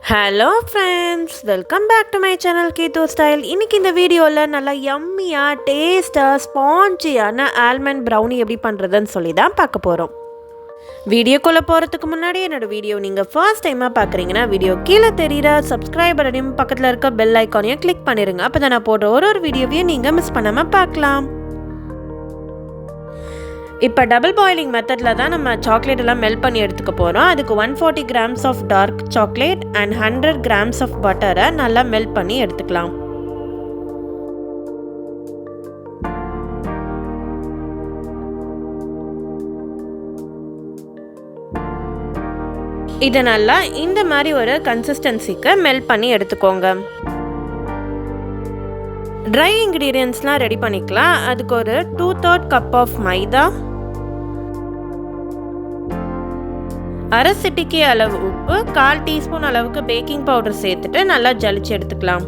Hello friends, welcome back to my channel Geetho style. இன்றைக்கி இந்த வீடியோவில் நல்லா யம்மியாக டேஸ்ட்டாக ஸ்பாஞ்சியான ஆல்மண்ட் ப்ரௌனி எப்படி பண்ணுறதுன்னு சொல்லி தான் பார்க்க போகிறோம். வீடியோக்குள்ளே போகிறதுக்கு முன்னாடி என்னோடய வீடியோ நீங்கள் ஃபர்ஸ்ட் டைமாக பார்க்குறீங்கன்னா வீடியோ கீழே தெரிகிற சப்ஸ்கிரைப் பட்டனையும் பக்கத்தில் இருக்க பெல் ஐக்கானையும் கிளிக் பண்ணிடுங்க. அப்போ தான் நான் போடுற ஒரு வீடியோவையும் நீங்கள் மிஸ் பண்ணாமல் பார்க்கலாம். இப்போ டபுள் பாயிலிங் மெத்தடில் தான் நம்ம சாக்லேட் எல்லாம் மெல்ட் பண்ணி எடுத்துக்க போகிறோம். அதுக்கு 140 grams of dark chocolate and 100 grams of பட்டரை நல்லா மெல்ட் பண்ணி எடுத்துக்கலாம். இதை நல்லா இந்த மாதிரி ஒரு கன்சிஸ்டன்சிக்கு மெல்ட் பண்ணி எடுத்துக்கோங்க. ட்ரை இன்க்ரீடியன்ட்ஸ்லாம் ரெடி பண்ணிக்கலாம். அதுக்கு ஒரு 2/3 கப் ஆஃப் மைதா, அரை சிட்டிக்கு அளவு உப்பு, 1/4 டீஸ்பூன் அளவுக்கு பேக்கிங் பவுடர் சேர்த்துட்டு நல்லா ஜலிச்சு எடுத்துக்கலாம்.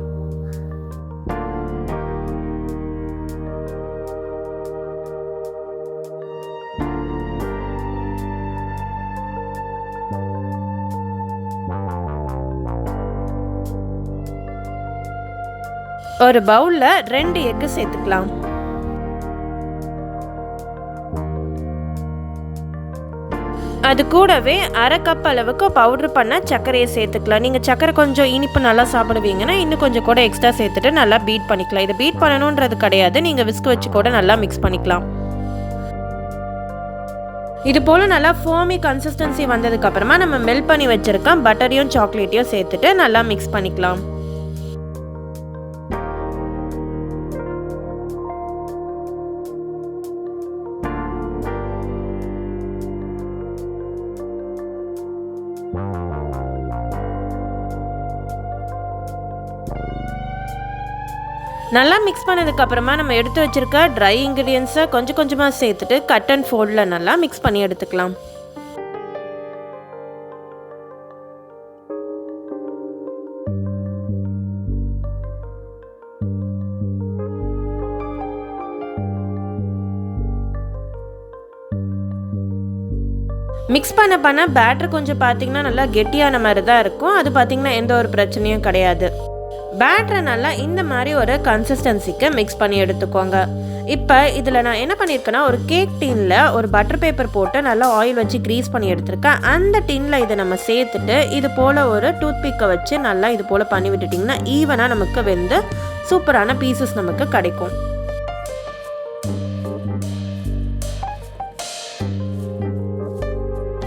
ஒரு பவுலில் 2 எக்கு சேர்த்துக்கலாம். அது கூடவே அரை கப் அளவுக்கு பவுட்ரு பண்ண சர்க்கரையை சேர்த்துக்கலாம். நீங்கள் சர்க்கரை கொஞ்சம் இனிப்பு நல்லா சாப்பிடுவீங்கன்னா இன்னும் கொஞ்சம் கூட எக்ஸ்ட்ரா சேர்த்துட்டு நல்லா பீட் பண்ணிக்கலாம். இதை பீட் பண்ணணுன்றது கிடையாது, நீங்கள் விஸ்க் வச்சு கூட நல்லா மிக்ஸ் பண்ணிக்கலாம். இது போல் நல்லா ஃபோமி கன்சிஸ்டன்சி வந்ததுக்கப்புறமா நம்ம மெல்ட் பண்ணி வச்சுருக்க பட்டரையும் சாக்லேட்டையும் சேர்த்துட்டு நல்லா மிக்ஸ் பண்ணிக்கலாம். நல்லா மிக்ஸ் பண்ணதுக்கப்புறமா நம்ம எடுத்து வச்சுருக்க ட்ரை இன்க்ரீடியன்ஸை கொஞ்சம் கொஞ்சமாக சேர்த்துட்டு கட் அண்ட் ஃபோல்டில் நல்லா மிக்ஸ் பண்ணி எடுத்துக்கலாம். மிக்ஸ் பண்ண பேட்டர் கொஞ்சம் பார்த்திங்கன்னா நல்லா கெட்டியான மாதிரி தான் இருக்கும். அது பார்த்திங்கன்னா எந்த ஒரு பிரச்சனையும் கிடையாது. பேட்டரை நல்லா இந்த மாதிரி ஒரு கன்சிஸ்டன்சிக்கு மிக்ஸ் பண்ணி எடுத்துக்கோங்க. இப்போ இதில் நான் என்ன பண்ணியிருக்கேன்னா ஒரு கேக் டின்னில் ஒரு பட்டர் பேப்பர் போட்டு நல்லா ஆயில் வச்சு க்ரீஸ் பண்ணி எடுத்துருக்கேன். அந்த டின்னில் இதை நம்ம சேர்த்துட்டு இது போல் ஒரு டூத்பிக்கை வச்சு நல்லா இது போல் பண்ணி விட்டுட்டிங்கன்னா ஈவனாக நமக்கு வெந்து சூப்பரான பீசஸ் நமக்கு கிடைக்கும்.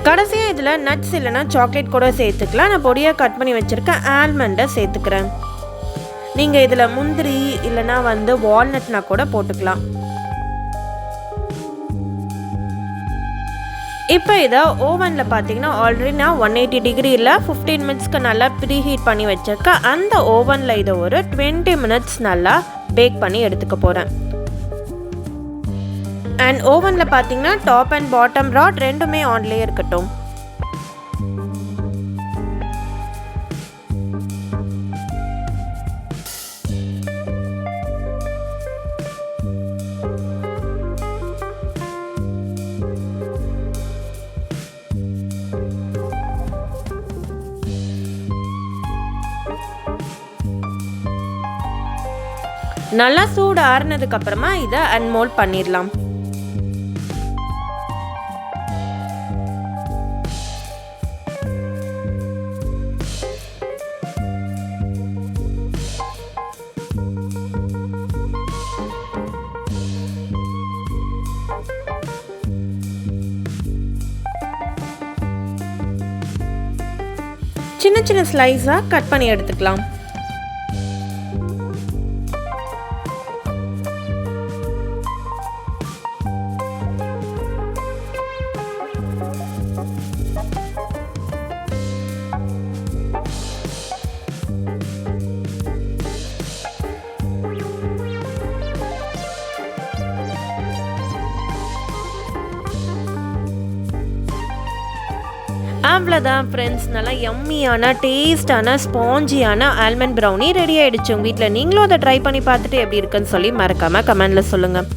கடைசியாக இதில் நட்ஸ் இல்லைனா சாக்லேட் கூட சேர்த்துக்கலாம். நான் பொடியாக கட் பண்ணி வச்சுருக்கேன் ஆல்மண்டை சேர்த்துக்கிறேன். நீங்கள் இதில் முந்திரி இல்லைனா வால்நட்னா கூட போட்டுக்கலாம். இப்போ இதை ஓவனில் பார்த்தீங்கன்னா ஆல்ரெடி நான் 180 டிகிரியில் 15 மினிட்ஸ்க்கு நல்லா ப்ரீஹீட் பண்ணி வச்சுருக்கேன். அந்த ஓவனில் இதை ஒரு 20 மினிட்ஸ் நல்லா பேக் பண்ணி எடுத்துக்க போகிறேன். அண்ட் ஓவனில் பார்த்தீங்கன்னா டாப் அண்ட் பாட்டம் ராட் ரெண்டுமே ஆன்லேயே இருக்கட்டும். நல்லா சூடு ஆறுனதுக்கு அப்புறமா இதை அன்மோல்ட் பண்ணிடலாம். சின்ன சின்ன ஸ்லைஸாக கட் பண்ணி எடுத்துக்கலாம். அவ்வளோதான் ஃப்ரெண்ட்ஸ், நல்லா யம்மியான டேஸ்டான ஸ்பாஞ்சியான ஆல்மண்ட் ப்ரௌனி ரெடி ஆகிடுச்சு. உங்கள் வீட்டில் நீங்களும் அதை ட்ரை பண்ணி பார்த்துட்டு எப்படி இருக்குன்னு சொல்லி மறக்காமல் கமெண்டில் சொல்லுங்கள்.